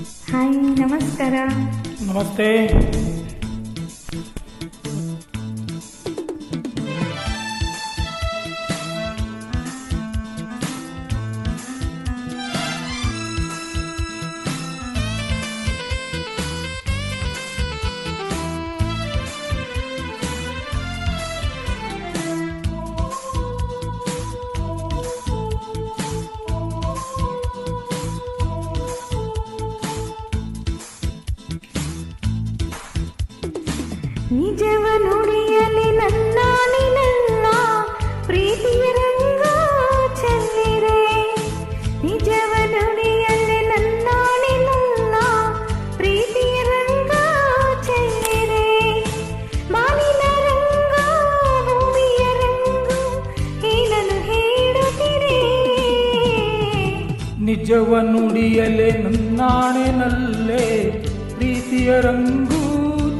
Hi, ನಮಸ್ಕಾರ. ನಮಸ್ತೆ. ನಿಜವ ನುಡಿಯಲಿ ನನ್ನಾಣಿನಲ್ಲ, ಪ್ರೀತಿಯ ರಂಗ ಚೆಲ್ಲಿರೆ. ನಿಜವ ನುಡಿಯಲಿ ನನ್ನಾಣಿನಲ್ಲ, ಪ್ರೀತಿಯ ರಂಗ ಚೆಲ್ಲಿರೆ. ಬಾನಿನ ರಂಗ ಭೂಮಿಯ ರಂಗು ಏನನ್ನು ಹೇಳುತ್ತಿರೆ. ನಿಜವ ನುಡಿಯಲೆ ನನ್ನಾಣೆನಲ್ಲೇ ಪ್ರೀತಿಯ ರಂಗು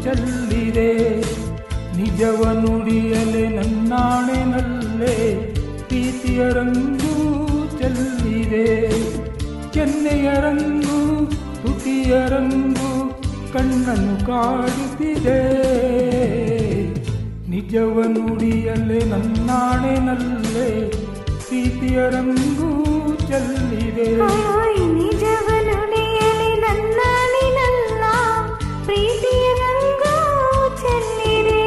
ಚೆಲ್ಲಿದೆ. ನಿಜವ ನುಡಿಯಲೆ ನನ್ನಾಣೆನಲ್ಲೇ ಪ್ರೀತಿಯ ರಂಗು ಚೆಲ್ಲಿದೆ. ಕೆನ್ನೆಯ ರಂಗು ತುಟಿಯ ರಂಗು ಕಣ್ಣನ್ನು ಕಾಡುತ್ತಿದೆ. ನಿಜವ ನುಡಿಯಲೆ ನನ್ನಾಣೆನಲ್ಲೇ ಪ್ರೀತಿಯ ರಂಗು ಚೆಲ್ಲಿದೆ. ನಿಜವ ನುಡಿಯಲಿ ನನ್ನಾಣಿನಲ್ಲ, ಪ್ರೀತಿಯ ರಂಗ ಚೆಲ್ಲಿರೆ.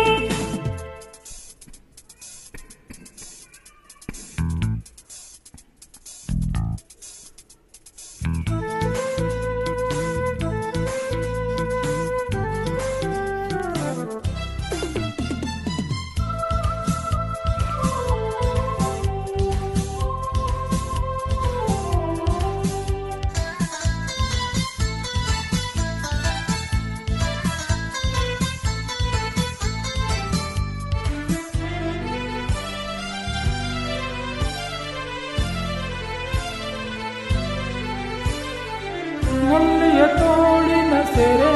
ಒಳ್ಳೆಯ ತೋಳಿನ ಸೆರೆ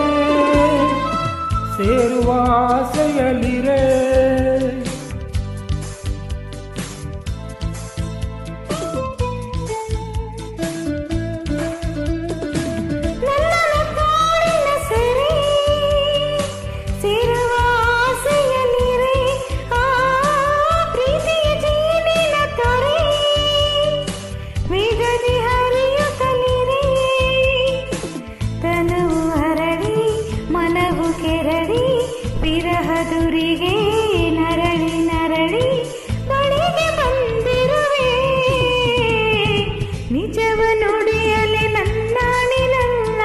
ಸೇರುವ ಆಸೆಯಲಿರೆ. ವಿರಹದುರಿಗೆ ನರಳಿ ನರಳಿ ಬಳಿಗೆ ಬಂದಿರುವೆ. ನಿಜವ ನುಡಿಯಲಿ ನನ್ನಾಣಿನಲ್ಲ,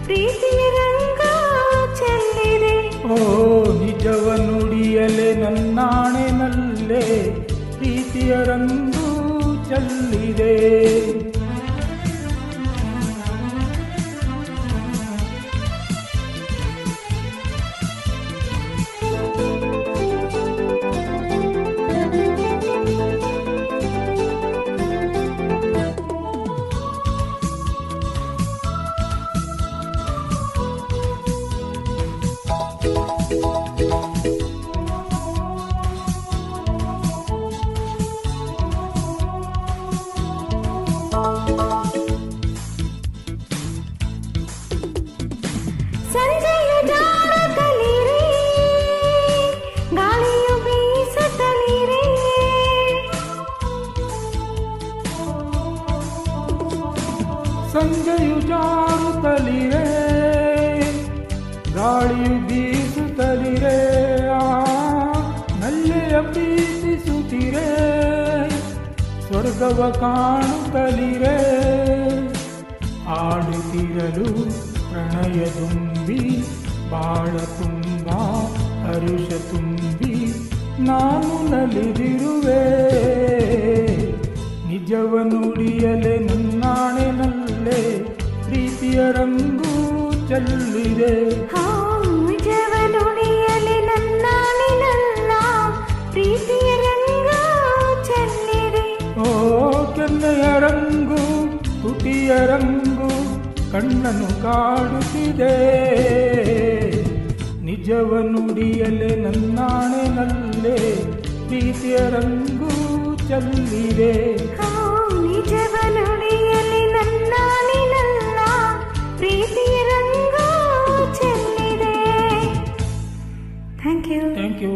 ಪ್ರೀತಿಯ ರಂಗ ಚೆಲ್ಲಿದೆ. ಓ ನಿಜವ ನುಡಿಯಲೆ ನನ್ನಾಣೆನಲ್ಲೇ ಪ್ರೀತಿಯ ರಂಗು ಚೆಲ್ಲಿದೆ. ಸಂಜೆಯ ಜಾರದಲ್ಲಿರೆ, ಗಾಳಿಯು ಬೀಸುತ್ತಲಿರೆ. ಸಂಜೆಯು ಜಾರುತ್ತಲಿರೆ, ಗಾಳಿಯು ಬೀಸುತ್ತಲಿರೆ. ನಲ್ಲೆಯ ಪ್ರೀತಿಸುತ್ತಿರೆ, ಸ್ವರ್ಗವ ಕಾಣುತ್ತಲಿರೆ. ಆಡುತ್ತಿರಲು ಪ್ರಣಯ ತುಂಬಿ, ಬಾಳ ತುಂಬ ಹರುಷ ತುಂಬಿ ನಾನು ನಲಿದಿರುವೆ. ನಿಜವ ನುಡಿಯಲೆ ನನ್ನಾಣೆನಲ್ಲೇ ಪ್ರೀತಿಯ ರಂಗು ಚೆಲ್ಲಿದೆ. ನಿಜವ ನುಡಿಯಲಿ ನನ್ನಾಣಿನಲ್ಲ, ಪ್ರೀತಿಯ ರಂಗ ಚೆಲ್ಲಿದೆ. ಓ ಕೆನ್ನೆಯ ರಂಗು ತುಟಿಯ ರಂಗು ಕಣ್ಣನ್ನು ಕಾಡುತ್ತಿದೆ. ನಿಜವ ನುಡಿಯಲೆ ನನ್ನಾಣೆನಲ್ಲೇ ಪ್ರೀತಿಯ ರಂಗು ಚೆಲ್ಲಿದೆ. ನಿಜವ ನುಡಿಯಲಿ ನನ್ನಾಣಿನಲ್ಲ, ಪ್ರೀತಿ ಯು